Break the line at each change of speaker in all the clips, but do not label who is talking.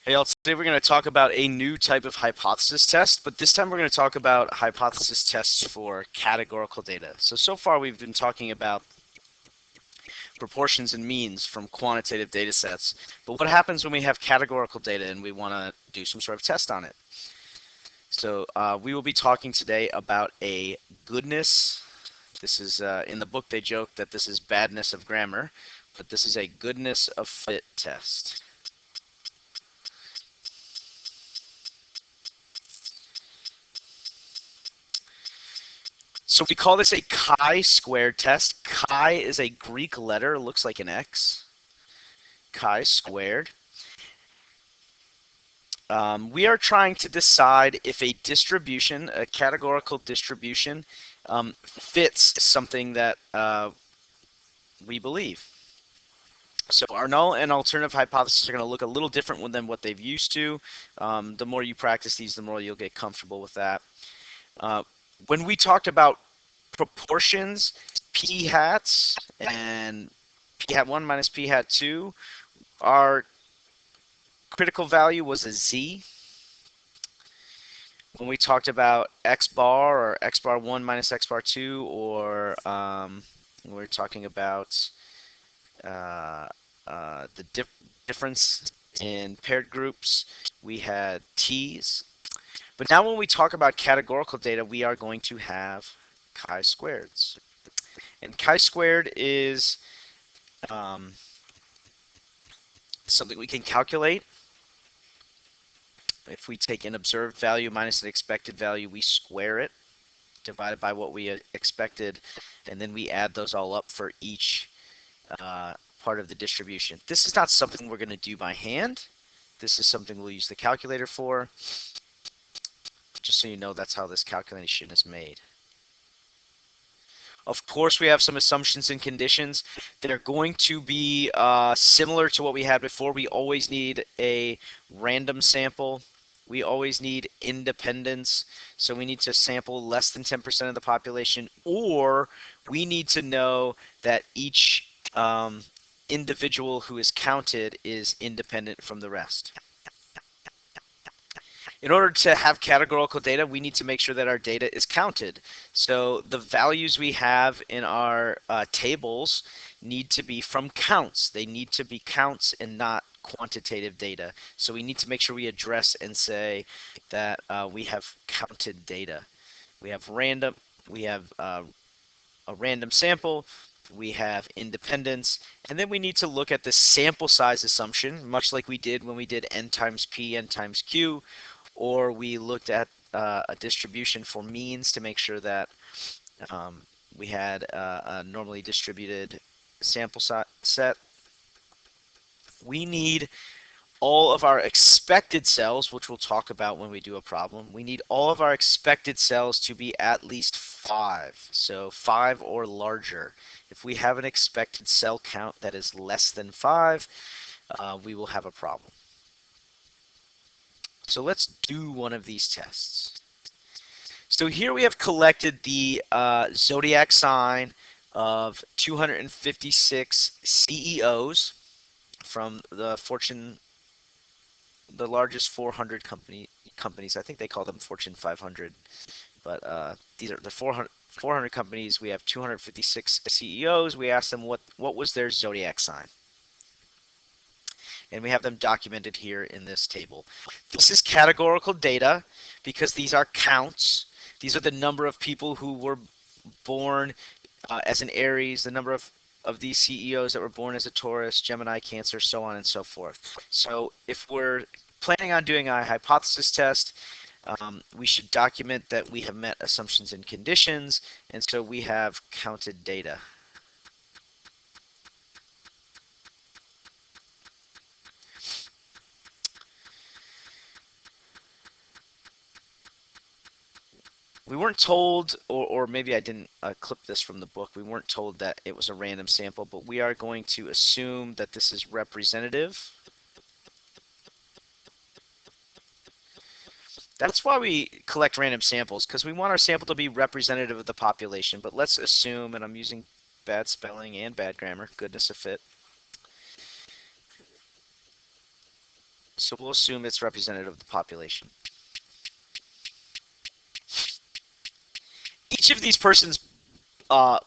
Hey, all, today we're going to talk about a new type of hypothesis test, but this time we're going to talk about hypothesis tests for categorical data. So far we've been talking about proportions and means from quantitative data sets, but what happens when we have categorical data and we want to do some sort of test on it? We will be talking today about a goodness. This is, in the book they joke that this is badness of grammar, but this is a goodness of fit test. So we call this a chi-squared test. Chi is a Greek letter, looks like an X. Chi-squared. We are trying to decide if a distribution, a categorical distribution, fits something that we believe. So our null and alternative hypotheses are going to look a little different than what they've used to. The more you practice these, the more you'll get comfortable with that. When we talked about proportions, p hats and p hat 1 minus p hat 2, our critical value was a z. When we talked about x bar or x bar 1 minus x bar 2, or we're talking about the difference in paired groups, we had t's. But now when we talk about categorical data, we are going to have chi-squareds. And chi-squared is something we can calculate. If we take an observed value minus an expected value, we square it, divided by what we expected, and then we add those all up for each part of the distribution. This is not something we're going to do by hand. This is something we'll use the calculator for. Just so you know, that's how this calculation is made. Of course, we have some assumptions and conditions that are going to be similar to what we had before. We always need a random sample. We always need independence. So we need to sample less than 10% of the population, or we need to know that each individual who is counted is independent from the rest. In order to have categorical data, we need to make sure that our data is counted. So the values we have in our tables need to be from counts. They need to be counts and not quantitative data. So we need to make sure we address and say that we have counted data. We have random, we have a random sample, we have independence, and then we need to look at the sample size assumption, much like we did when we did n times p, n times q, or we looked at a distribution for means to make sure that we had a normally distributed sample set. We need all of our expected cells, which we'll talk about when we do a problem. We need all of our expected cells to be at least 5, so 5 or larger. If we have an expected cell count that is less than 5, we will have a problem. So let's do one of these tests. So here we have collected the zodiac sign of 256 CEOs from the largest 400 companies. I think they call them Fortune 500, but these are the 400 companies. We have 256 CEOs. We asked them what was their zodiac sign, and we have them documented here in this table. This is categorical data because these are counts. These are the number of people who were born as an Aries, the number of these CEOs that were born as a Taurus, Gemini, Cancer, so on and so forth. So if we're planning on doing a hypothesis test, we should document that we have met assumptions and conditions, and so we have counted data. We weren't told, or maybe I didn't clip this from the book, we weren't told that it was a random sample, but we are going to assume that this is representative. That's why we collect random samples, because we want our sample to be representative of the population. But let's assume, and I'm using bad spelling and bad grammar, goodness of fit. So we'll assume it's representative of the population. Each of these persons' uh,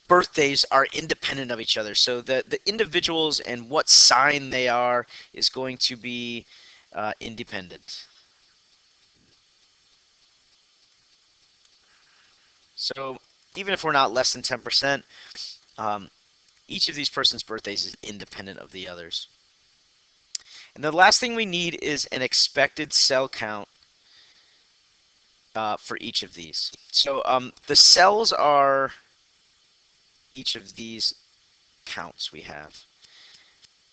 birthdays are independent of each other. So the individuals and what sign they are is going to be independent. So even if we're not less than 10%, um, each of these persons' birthdays is independent of the others. And the last thing we need is an expected cell count for each of these. So the cells are each of these counts we have.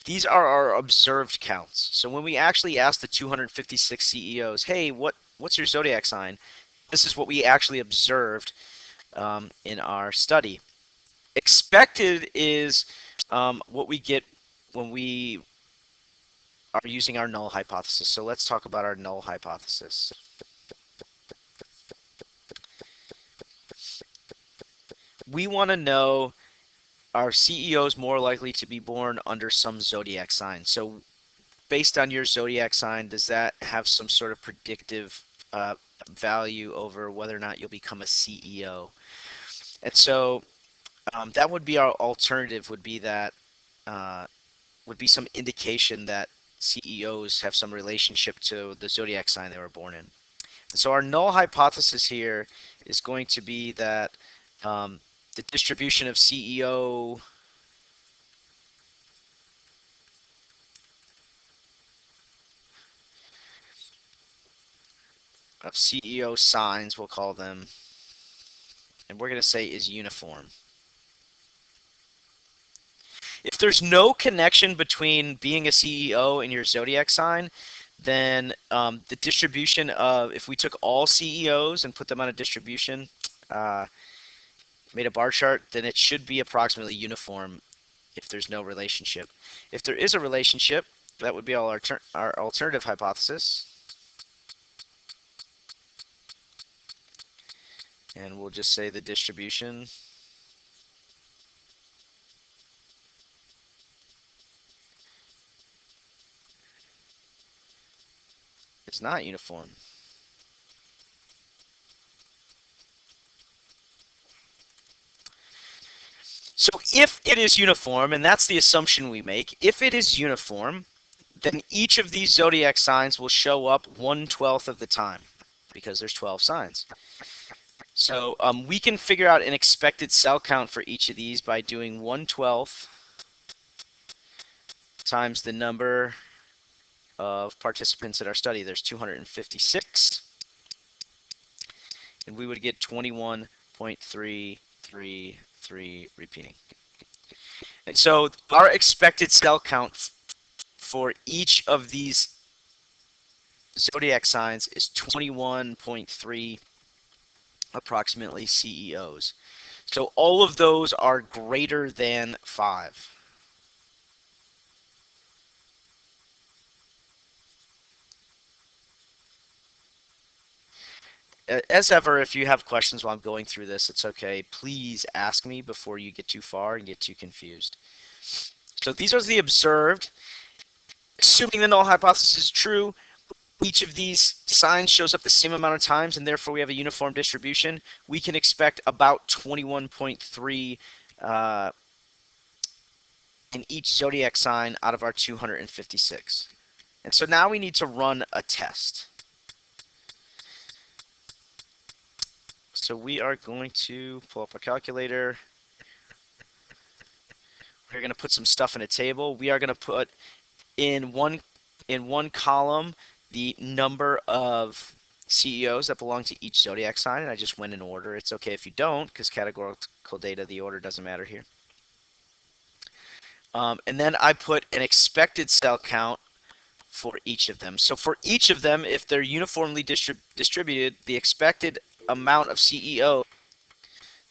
These are our observed counts. So when we actually ask the 256 CEOs, hey, what's your zodiac sign? This is what we actually observed in our study. Expected is what we get when we are using our null hypothesis. So let's talk about our null hypothesis. We want to know, are CEOs more likely to be born under some zodiac sign? So based on your zodiac sign, does that have some sort of predictive value over whether or not you'll become a CEO? And so that would be our alternative. Would be that would be some indication that CEOs have some relationship to the zodiac sign they were born in. So our null hypothesis here is going to be that the distribution of CEO signs, we'll call them, and we're going to say is uniform. If there's no connection between being a CEO and your zodiac sign, then the distribution of, if we took all CEOs and put them on a distribution, uh, made a bar chart, then it should be approximately uniform if there's no relationship. If there is a relationship, that would be our alternative hypothesis. And we'll just say the distribution is not uniform. So if it is uniform, and that's the assumption we make, if it is uniform, then each of these zodiac signs will show up 1/12 of the time because there's 12 signs. So we can figure out an expected cell count for each of these by doing 1/12 times the number of participants in our study. There's 256, and we would get 21.333 repeating. And so our expected cell count for each of these zodiac signs is 21.3 approximately CEOs. So all of those are greater than 5. As ever, if you have questions while I'm going through this, it's okay. Please ask me before you get too far and get too confused. So these are the observed. Assuming the null hypothesis is true, each of these signs shows up the same amount of times, and therefore we have a uniform distribution. We can expect about 21.3 in each zodiac sign out of our 256. And so now we need to run a test. So we are going to pull up a calculator. We're going to put some stuff in a table. We are going to put in one column the number of CEOs that belong to each zodiac sign, and I just went in order. It's okay if you don't, because categorical data, the order doesn't matter here. And then I put an expected cell count for each of them. So for each of them, if they're uniformly distributed, the expected amount of CEO,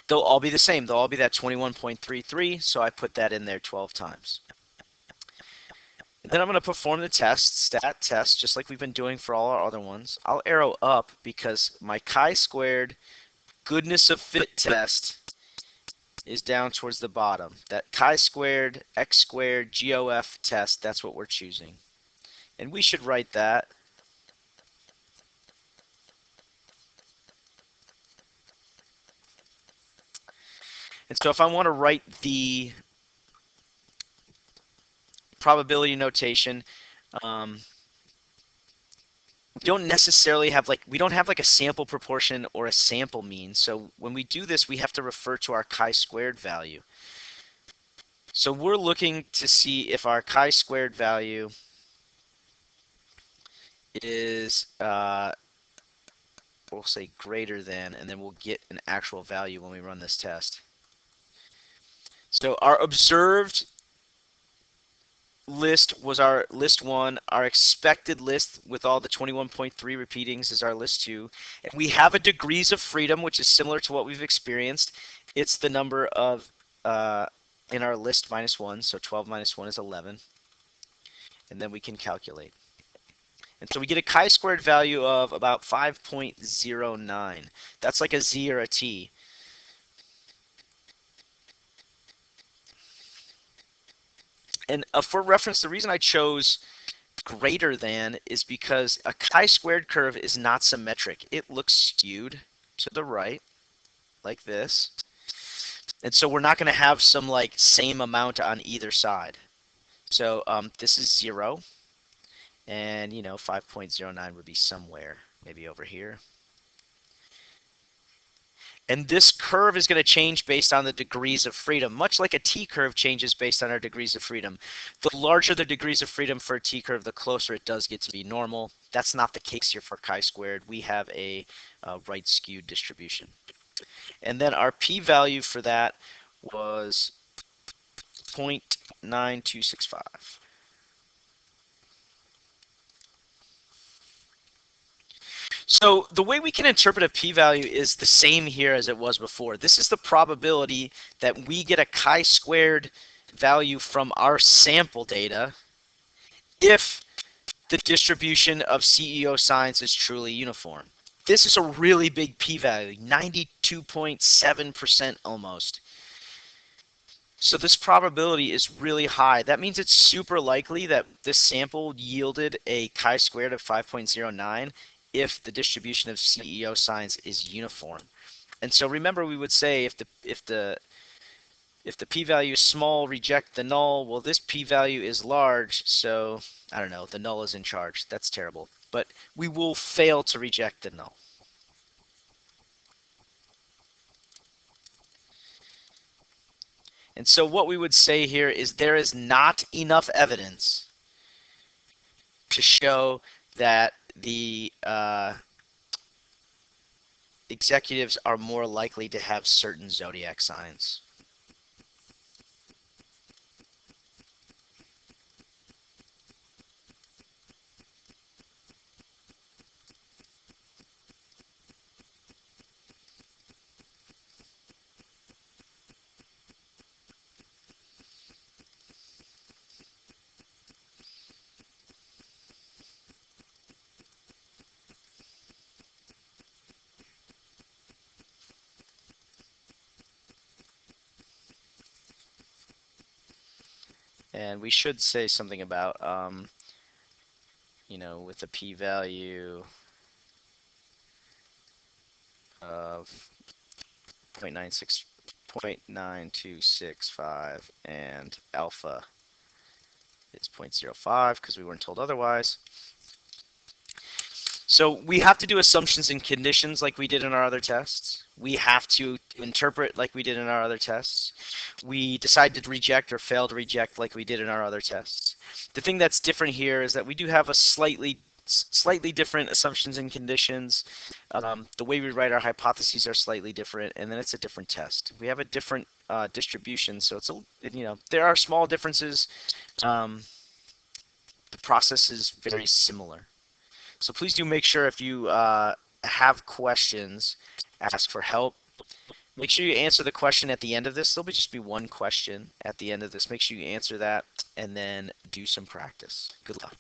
they'll all be the same. They'll all be that 21.33, so I put that in there 12 times. And then I'm going to perform the test, stat test, just like we've been doing for all our other ones. I'll arrow up because my chi-squared goodness of fit test is down towards the bottom. That chi-squared, x-squared, GOF test, that's what we're choosing. And we should write that. And so if I want to write the probability notation, um, we don't necessarily have we don't have like a sample proportion or a sample mean. So when we do this, we have to refer to our chi-squared value. So we're looking to see if our chi-squared value is, we'll say greater than, and then we'll get an actual value when we run this test. So our observed list was our list 1. Our expected list with all the 21.3 repeatings is our list 2. And we have a degrees of freedom, which is similar to what we've experienced. It's the number of, in our list minus 1, so 12 minus 1 is 11. And then we can calculate. And so we get a chi-squared value of about 5.09. That's like a z or a t. And for reference, the reason I chose greater than is because a chi-squared curve is not symmetric. It looks skewed to the right, like this. And so we're not going to have some like same amount on either side. So this is 0, and 5.09 would be somewhere, maybe over here. And this curve is going to change based on the degrees of freedom, much like a t-curve changes based on our degrees of freedom. The larger the degrees of freedom for a t-curve, the closer it does get to be normal. That's not the case here for chi-squared. We have a right-skewed distribution. And then our p-value for that was 0.9265. So the way we can interpret a p-value is the same here as it was before. This is the probability that we get a chi-squared value from our sample data if the distribution of CEO signs is truly uniform. This is a really big p-value, 92.7% almost. So this probability is really high. That means it's super likely that this sample yielded a chi-squared of 5.09 if the distribution of CEO signs is uniform. And so remember, we would say if the p-value is small, reject the null. Well, this p-value is large, so I don't know, the null is in charge. That's terrible. But we will fail to reject the null. And so what we would say here is there is not enough evidence to show that the executives are more likely to have certain zodiac signs. And we should say something about, with a p-value of 0.9265 and alpha is 0.05 because we weren't told otherwise. So we have to do assumptions and conditions like we did in our other tests. We have to interpret like we did in our other tests. We decide to reject or fail to reject like we did in our other tests. The thing that's different here is that we do have a slightly different assumptions and conditions. The way we write our hypotheses are slightly different, and then it's a different test. We have a different distribution, so there are small differences. The process is very similar. So please do make sure if you have questions, ask for help. Make sure you answer the question at the end of this. There'll just be one question at the end of this. Make sure you answer that and then do some practice. Good luck.